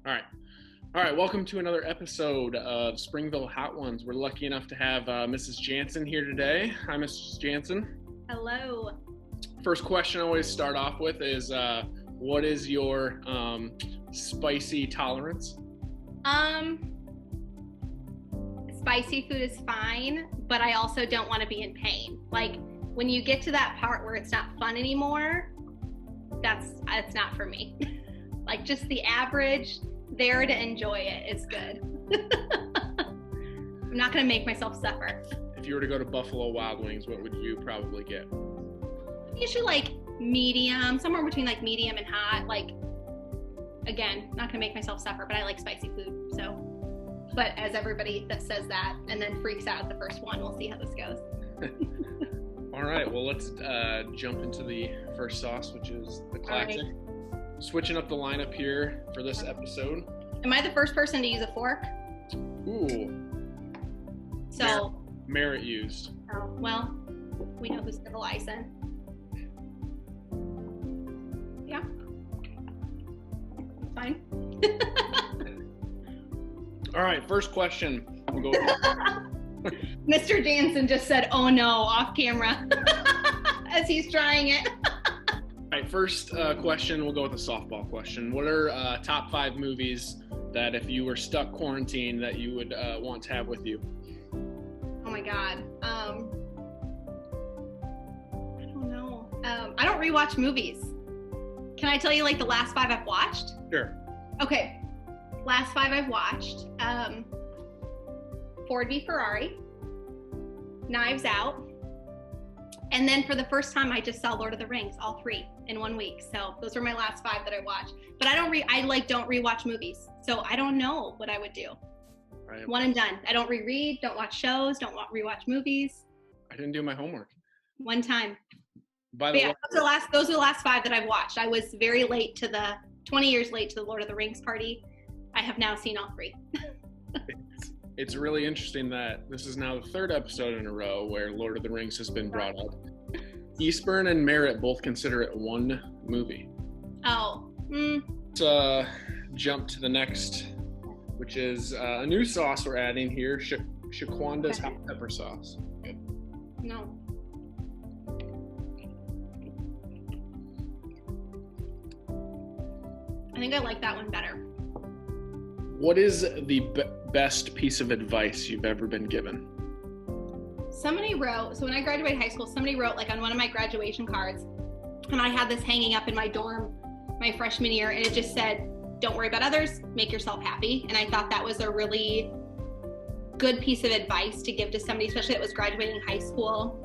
All right. All right. Welcome to another episode of Springville Hot Ones. We're lucky enough to have Mrs. Jansen here today. Hi, Mrs. Jansen. Hello. First question I always start off with is, what is your spicy tolerance? Spicy food is fine, but I also don't want to be in pain. Like when you get to that part where it's not fun anymore, it's not for me. Like just the average, there to enjoy it is good. I'm not going to make myself suffer. If you were to go to Buffalo Wild Wings, what would you probably get? Usually like medium, somewhere between like medium and hot. Like, again, not going to make myself suffer, but I like spicy food. So, but as everybody that says that and then freaks out at the first one, we'll see how this goes. All right, well, let's jump into the first sauce, which is the classic. Right. Switching up the lineup here for this episode. Am I the first person to use a fork? Ooh. So. Merit used. Oh, well, we know who's civilizing. Yeah. Fine. All right, first question. We'll go Mr. Jansen just said, "Oh no," off camera as he's trying it. All right, first question, we'll go with a softball question. What are top 5 movies that if you were stuck quarantined that you would want to have with you? Oh my God. I don't know. I don't rewatch movies. Can I tell you like the last 5 I've watched? Sure. Okay. Last 5 I've watched. Ford v Ferrari, Knives Out, and then for the first time I just saw Lord of the Rings, all 3 in 1 week. So those were my last 5 that I watched. But I don't rewatch movies. So I don't know what I would do. Right. One and done. I don't reread, don't watch shows, don't rewatch movies. I didn't do my homework. One time. By the way, those are the last 5 that I've watched. I was very late to 20 years late to the Lord of the Rings party. I have now seen all 3. It's really interesting that this is now the 3rd episode in a row where Lord of the Rings has been brought up. Eastburn and Merritt both consider it one movie. Oh. Let's jump to the next, which is a new sauce we're adding here, Shaquanda's hot pepper sauce. No. I think I like that one better. What is the best piece of advice you've ever been given? Somebody wrote, so when I graduated high school, somebody wrote like on one of my graduation cards, and I had this hanging up in my dorm my freshman year, and it just said, "Don't worry about others, make yourself happy." And I thought that was a really good piece of advice to give to somebody, especially that was graduating high school.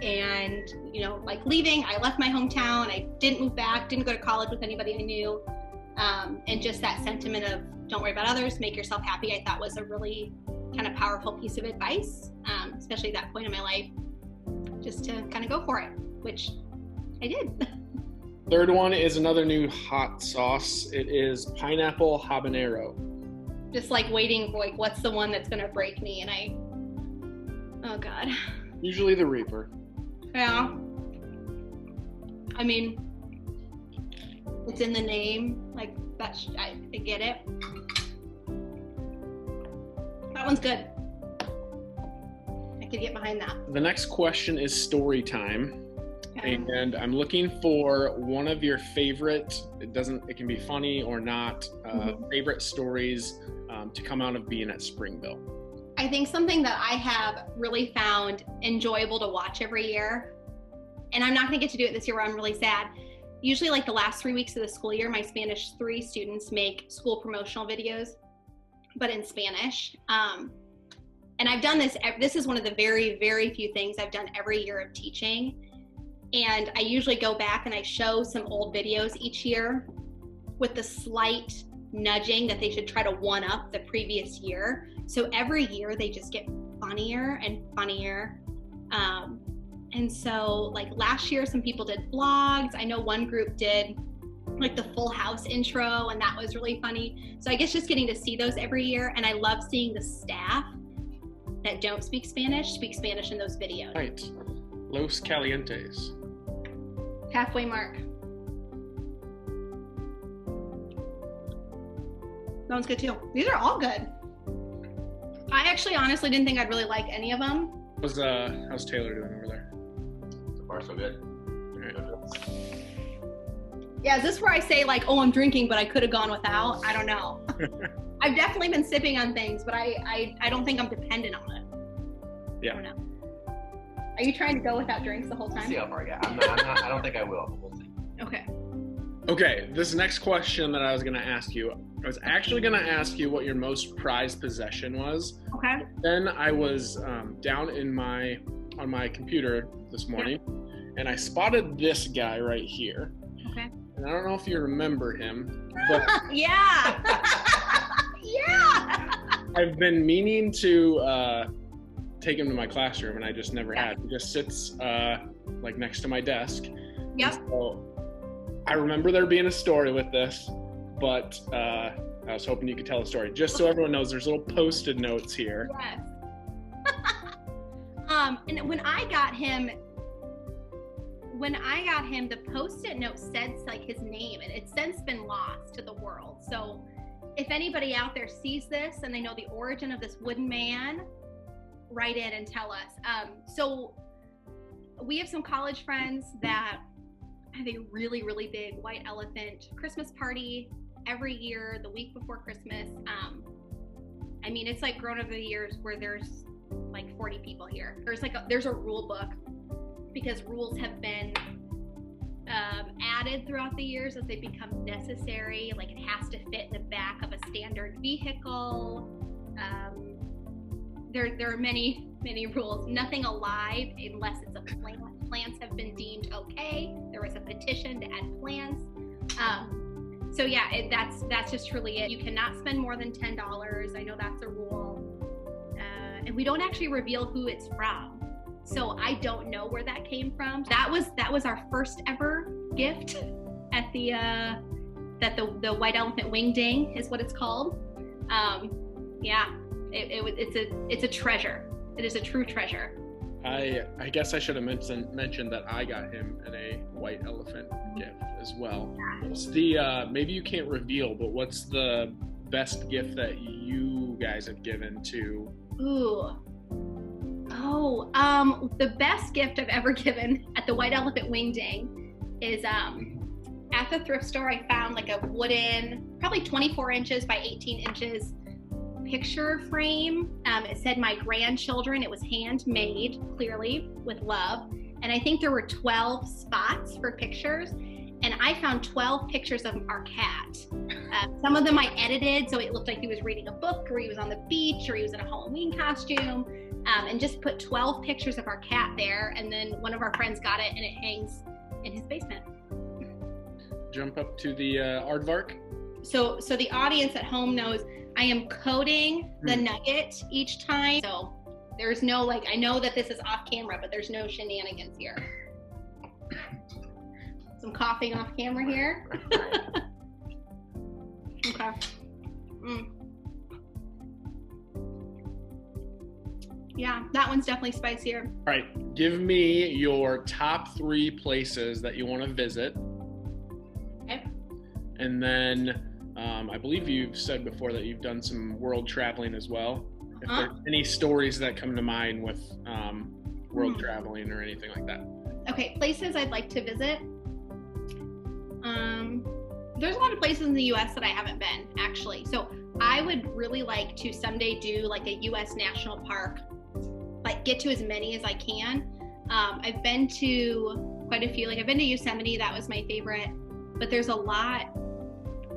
And, you know, like leaving, I left my hometown, I didn't move back, didn't go to college with anybody I knew. And just that sentiment of don't worry about others, make yourself happy, I thought was a really kind of powerful piece of advice, especially at that point in my life, just to kind of go for it, which I did. Third one is another new hot sauce. It is pineapple habanero. Just like waiting for like, what's the one that's going to break me? And oh God. Usually the Reaper. Yeah. I mean, it's in the name, like I get it. That one's good. I could get behind that. The next question is story time. Okay. And I'm looking for one of your favorite, it can be funny or not, favorite stories to come out of being at Springville. I think something that I have really found enjoyable to watch every year, and I'm not going to get to do it this year where I'm really sad. Usually like the last 3 weeks of the school year, my Spanish 3 students make school promotional videos, but in Spanish. And I've done this is one of the very, very few things I've done every year of teaching. And I usually go back and I show some old videos each year with the slight nudging that they should try to one up the previous year. So every year they just get funnier and funnier. And so like last year, some people did vlogs. I know one group did like the Full House intro, and that was really funny. So I guess just getting to see those every year. And I love seeing the staff that don't speak Spanish in those videos. Right. Los Calientes. Halfway mark. That one's good too. These are all good. I actually honestly didn't think I'd really like any of them. How's Taylor doing over there? So far, so good. All right. Yeah, is this where I say like, oh, I'm drinking, but I could have gone without? I don't know. I've definitely been sipping on things, but I don't think I'm dependent on it. Yeah. I don't know. Are you trying to go without drinks the whole time? See how far I get. I'm not, I don't think I will, but we'll see. Okay. Okay, this next question that I was going to ask you, I was actually going to ask you what your most prized possession was. Okay. Then I was down on my computer this morning, and I spotted this guy right here. Okay. And I don't know if you remember him, but Yeah. Yeah. I've been meaning to take him to my classroom, and I just never Yeah. had. He just sits like next to my desk. Yep. And so I remember there being a story with this, but I was hoping you could tell a story. Just so everyone knows, there's little Post-it notes here. Yes. And when I got him, the Post-it note said like his name, and it's since been lost to the world. So if anybody out there sees this and they know the origin of this wooden man, write in and tell us. So we have some college friends that have a really, really big white elephant Christmas party every year, the week before Christmas. I mean, it's like grown over the years where there's like 40 people here. There's a rule book, because rules have been added throughout the years as they become necessary. Like it has to fit in the back of a standard vehicle. There are many, many rules. Nothing alive unless it's a plant. Plants have been deemed okay. There was a petition to add plants. So yeah, that's just truly it. You cannot spend more than $10. I know that's a rule. And we don't actually reveal who it's from. So I don't know where that came from. That was our first ever gift at the White Elephant Wing Ding is what it's called. Yeah, it's a treasure. It is a true treasure. I guess I should have mentioned that I got him a white elephant gift as well. What's the maybe you can't reveal, but what's the best gift that you guys have given to? The best gift I've ever given at the White Elephant Wing Ding is at the thrift store. I found like a wooden, probably 24 inches by 18 inches picture frame. It said my grandchildren. It was handmade, clearly with love, and I think there were 12 spots for pictures, and I found 12 pictures of our cat. Some of them I edited so it looked like he was reading a book, or he was on the beach, or he was in a Halloween costume, and just put 12 pictures of our cat there. And then one of our friends got it, and it hangs in his basement. Jump up to the aardvark. So the audience at home knows I am coding the nugget each time. So there's no, like, I know that this is off camera, but there's no shenanigans here. Some coughing off camera here. Okay. Yeah, that one's definitely spicier. All right, give me your top 3 places that you want to visit. Okay. And then I believe you've said before that you've done some world traveling as well. If there's any stories that come to mind with world traveling or anything like that. Okay, places I'd like to visit. There's a lot of places in the U.S. that I haven't been, actually. So I would really like to someday do like a U.S. national park, like get to as many as I can. I've been to quite a few. Like I've been to Yosemite, that was my favorite. But there's a lot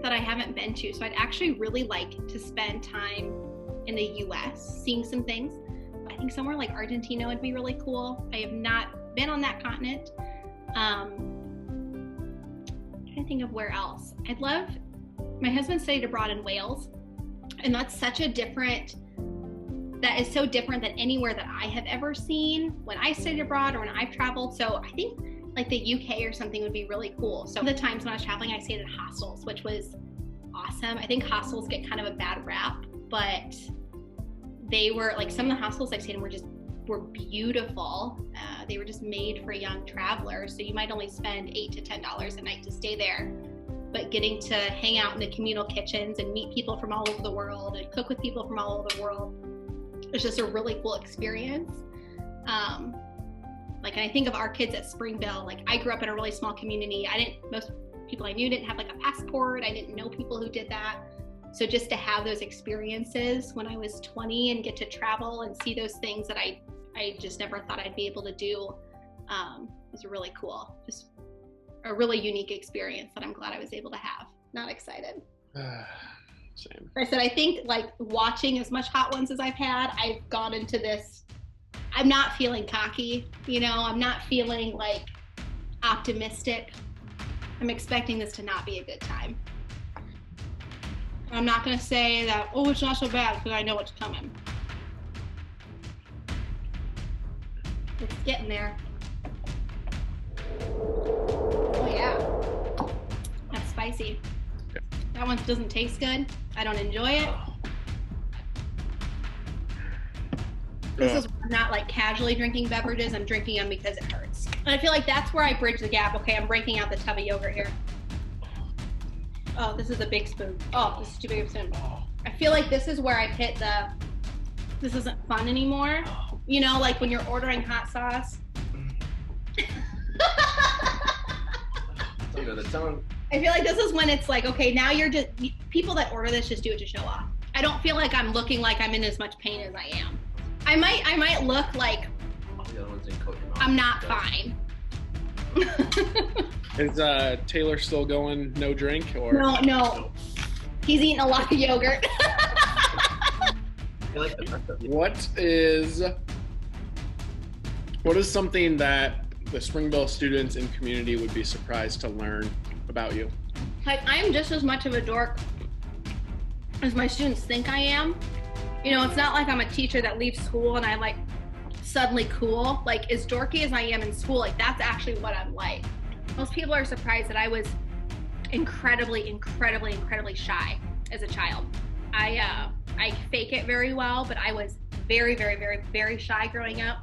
that I haven't been to. So I'd actually really like to spend time in the U.S. seeing some things. I think somewhere like Argentina would be really cool. I have not been on that continent. I'm trying to think of where else. My husband studied abroad in Wales, and that is so different than anywhere that I have ever seen when I studied abroad or when I've traveled. So I think like the UK or something would be really cool. So the times when I was traveling, I stayed at hostels, which was awesome. I think hostels get kind of a bad rap, but they were like, some of the hostels I stayed in were beautiful. They were just made for young travelers. So you might only spend $8 to $10 a night to stay there, but but getting to hang out in the communal kitchens and meet people from all over the world and cook with people from all over the world, it's just a really cool experience. Like, and I think of our kids at Springville, like I grew up in a really small community. Most people I knew didn't have like a passport. I didn't know people who did that. So just to have those experiences when I was 20 and get to travel and see those things that I just never thought I'd be able to do, was really cool. Just a really unique experience that I'm glad I was able to have. Not excited. Same. I said, I think like watching as much Hot Ones as I've had, I've gone into this, I'm not feeling cocky, you know, I'm not feeling like optimistic. I'm expecting this to not be a good time. I'm not gonna say that, oh, it's not so bad, because I know what's coming. It's getting there. Oh yeah, that's spicy. That one doesn't taste good. I don't enjoy it. This is I'm not like casually drinking beverages. I'm drinking them because it hurts. And I feel like that's where I bridge the gap. Okay, I'm breaking out the tub of yogurt here. Oh, this is a big spoon. Oh, this is too big of a spoon. I feel like this is where I've hit this isn't fun anymore. You know, like when you're ordering hot sauce. I feel like this is when it's like, okay, now you're just, people that order this just do it to show off. I don't feel like I'm looking like I'm in as much pain as I am. I might look like I'm not fine. Is Taylor still going no drink or? No. He's eating a lot of yogurt. What is something that the Springville students and community would be surprised to learn about you? Like, I am just as much of a dork as my students think I am. You know, it's not like I'm a teacher that leaves school and I like suddenly cool. Like, as dorky as I am in school, like that's actually what I'm like. Most people are surprised that I was incredibly shy as a child. I fake it very well, but I was very, very, very, very shy growing up.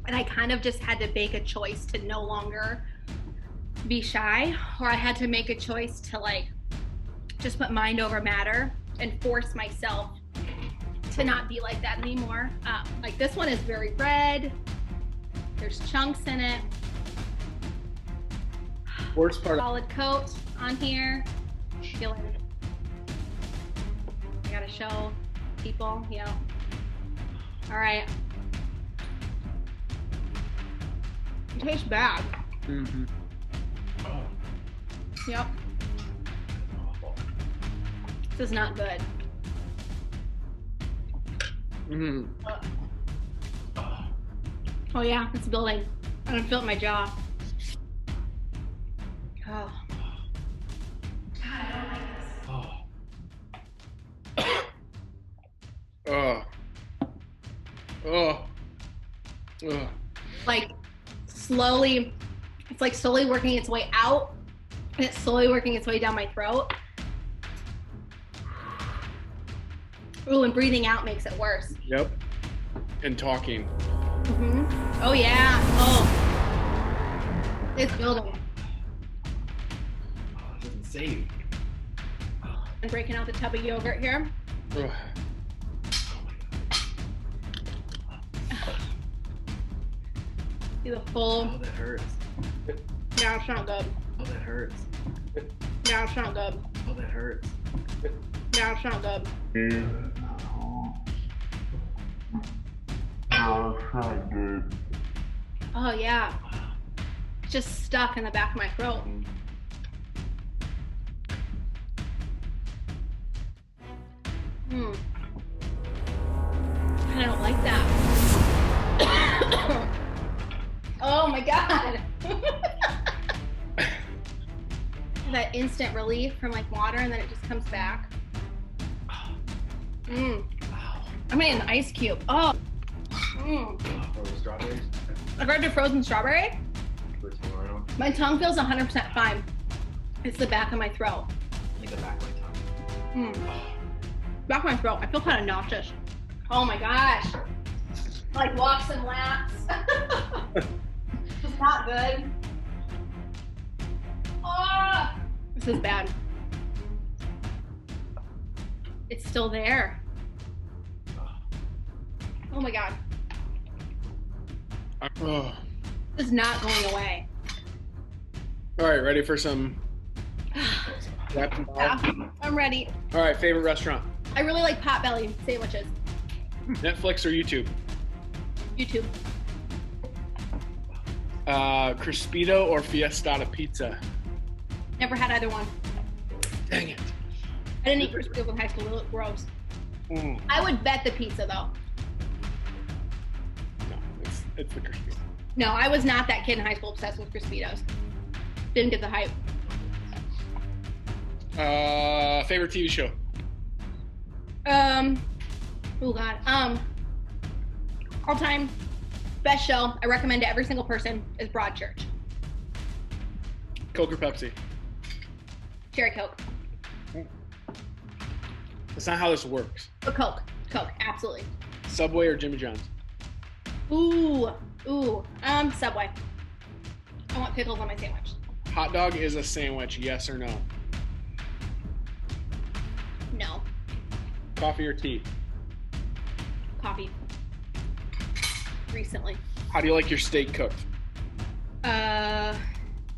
And I kind of just had to make a choice to no longer be shy, or I had to make a choice to like just put mind over matter and force myself to not be like that anymore. Like this one is very red. There's chunks in it. Worst part. Solid coat on here. Feel like I gotta show people, you know. All right. It tastes bad. Mm-hmm. Yep. This is not good. Mm-hmm. Oh yeah, it's building. I don't feel it in my jaw. Oh. God, I don't like this. Like slowly, it's like slowly working its way out, and it's slowly working its way down my throat. Ooh, and breathing out makes it worse. Yep. And talking. Mm-hmm. Oh yeah. Oh. It's building. It doesn't save. I'm breaking out the tub of yogurt here. Ugh. See the full. Oh, that hurts. No, it's not good. Oh, that hurts. No, it's not good. Oh, that hurts. No, it's not good. Oh yeah. It's just stuck in the back of my throat. I don't like that. Oh my God. That instant relief from like water, and then it just comes back. I made an ice cube. Oh. Frozen strawberries. I grabbed a frozen strawberry. My tongue feels 100% fine. It's the back of my throat. I think the back of my tongue. Back of my throat. I feel kind of nauseous. Oh my gosh. Like walks and laps. It's not good. Oh, this is bad. It's still there. Oh my God. Oh. This is not going away. All right, ready for some rapid fire? Yeah, I'm ready. All right, favorite restaurant? I really like Potbelly sandwiches. Netflix or YouTube? YouTube. Crispito or Fiestada pizza? Never had either one. Dang it. I didn't eat Crispito in high school. They look gross. Mm. I would bet the pizza though. No, it's the Crispito. No, I was not that kid in high school obsessed with Crispitos. Didn't get the hype. Favorite TV show? Oh God. All time best show I recommend to every single person is Broadchurch. Coke or Pepsi? Cherry Coke. That's not how this works. But Coke, absolutely. Subway or Jimmy John's? Ooh. Subway. I want pickles on my sandwich. Hot dog is a sandwich, yes or no? No. Coffee or tea? Coffee. Recently. How do you like your steak cooked?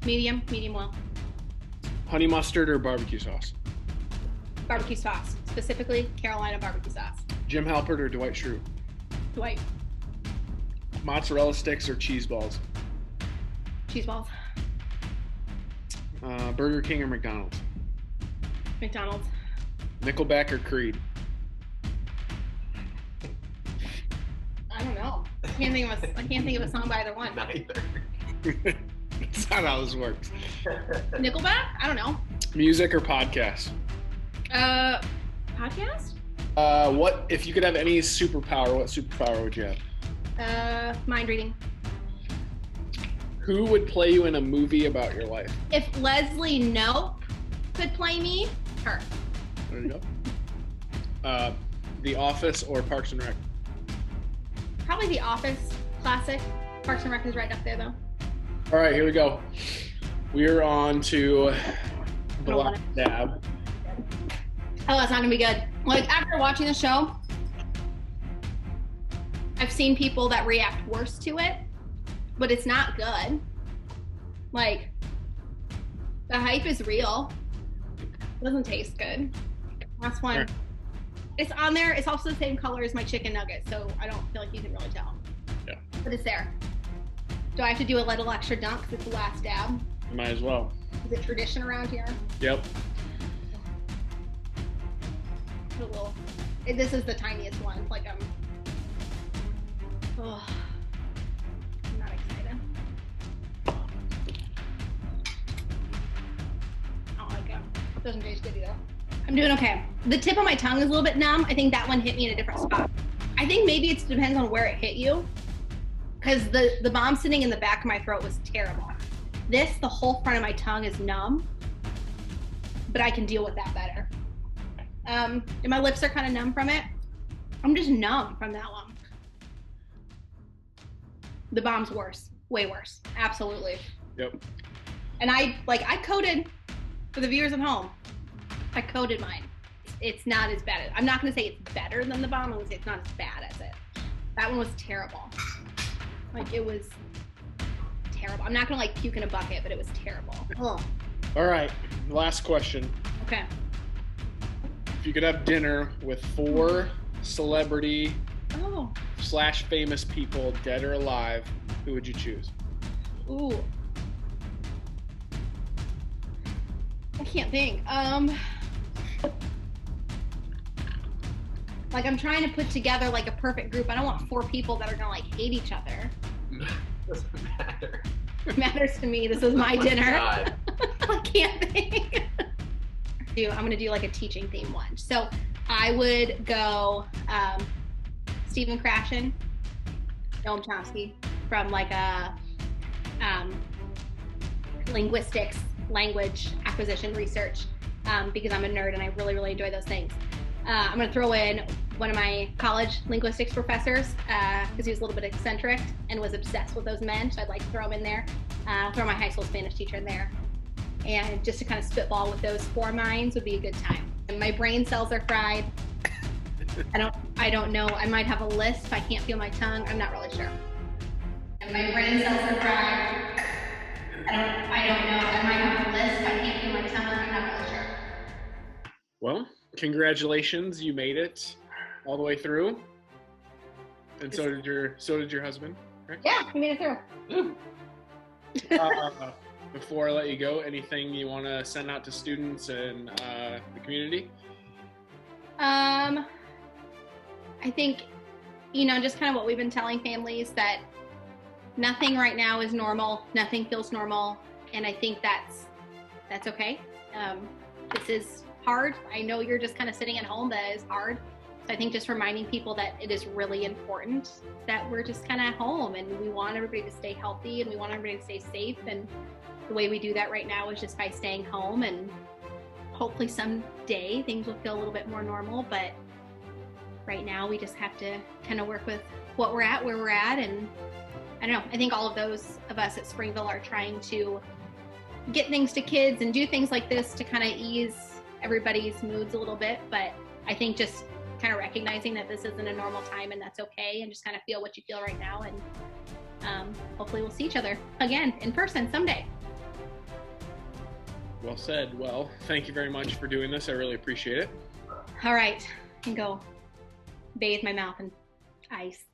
Medium well. Honey mustard or barbecue sauce? Barbecue sauce, specifically Carolina barbecue sauce. Jim Halpert or Dwight Schrute? Dwight. Mozzarella sticks or cheese balls? Cheese balls. Burger King or McDonald's? McDonald's. Nickelback or Creed? I don't know. I can't think of a song by either one. Neither. That's not how this works. Nickelback? I don't know. Music or podcast? Podcast? What if you could have any superpower? What superpower would you have? Mind reading. Who would play you in a movie about your life? If Leslie Knope could play me, her. There you go. The Office or Parks and Rec? Probably The Office. Classic. Parks and Rec is right up there though. All right, here we go. We're on to the last dab. Oh, that's not gonna be good. Like after watching the show, I've seen people that react worse to it, but it's not good. Like the hype is real. It doesn't taste good. Last one. Sure. It's on there. It's also the same color as my chicken nugget, so I don't feel like you can really tell. Yeah. But it's there. Do I have to do a little extra dunk because it's the last dab? Might as well. Is it tradition around here? Yep. Put a little. This is the tiniest one. Like I'm not excited. I don't like it. It doesn't taste good either. I'm doing okay. The tip of my tongue is a little bit numb. I think that one hit me in a different spot. I think maybe it depends on where it hit you. Because the bomb sitting in the back of my throat was terrible. The whole front of my tongue is numb, but I can deal with that better. And my lips are kind of numb from it. I'm just numb from that one. The bomb's worse, way worse, absolutely. Yep. And I coded for the viewers at home. I coded mine. It's not as bad. I'm not gonna say it's better than the bomb. I'm gonna say it's not as bad as it. That one was terrible. Like it was terrible. I'm not gonna like puke in a bucket, but it was terrible. Ugh. All right, last question. Okay. If you could have dinner with 4 celebrity / famous people, dead or alive, who would you choose? Ooh. I can't think. Like I'm trying to put together like a perfect group. I don't want 4 people that are gonna like hate each other. Doesn't matter. It matters to me. This is my dinner. God. I can't think. I'm gonna do like a teaching theme one. So I would go Stephen Krashen, Noam Chomsky from like a linguistics, language acquisition research because I'm a nerd and I really, really enjoy those things. I'm gonna throw in one of my college linguistics professors because he was a little bit eccentric and was obsessed with those men, so I'd like to throw him in there. I'll throw my high school Spanish teacher in there. And just to kind of spitball with those 4 minds would be a good time. And my brain cells are fried. I don't know. I might have a lisp. I can't feel my tongue. I'm not really sure. And my brain cells are fried. I don't know. I might have a lisp. I can't feel my tongue. I'm not really sure. Well, congratulations. You made it all the way through. And so did your husband, correct? Yeah, we made it through. Before I let you go, anything you want to send out to students and the community? I think, just kind of what we've been telling families, that nothing right now is normal. Nothing feels normal. And I think that's okay. This is hard. I know you're just kind of sitting at home. That is hard. So I think just reminding people that it is really important that we're just kind of at home, and we want everybody to stay healthy, and we want everybody to stay safe. And the way we do that right now is just by staying home, and hopefully someday things will feel a little bit more normal. But right now we just have to kind of work with what we're at, where we're at. And I don't know, I think all of those of us at Springville are trying to get things to kids and do things like this to kind of ease everybody's moods a little bit. But I think just kind of recognizing that this isn't a normal time, and that's okay, and just kind of feel what you feel right now. And hopefully we'll see each other again in person someday. Well said. Well, thank you very much for doing this. I really appreciate it. All right, I can go bathe my mouth in ice.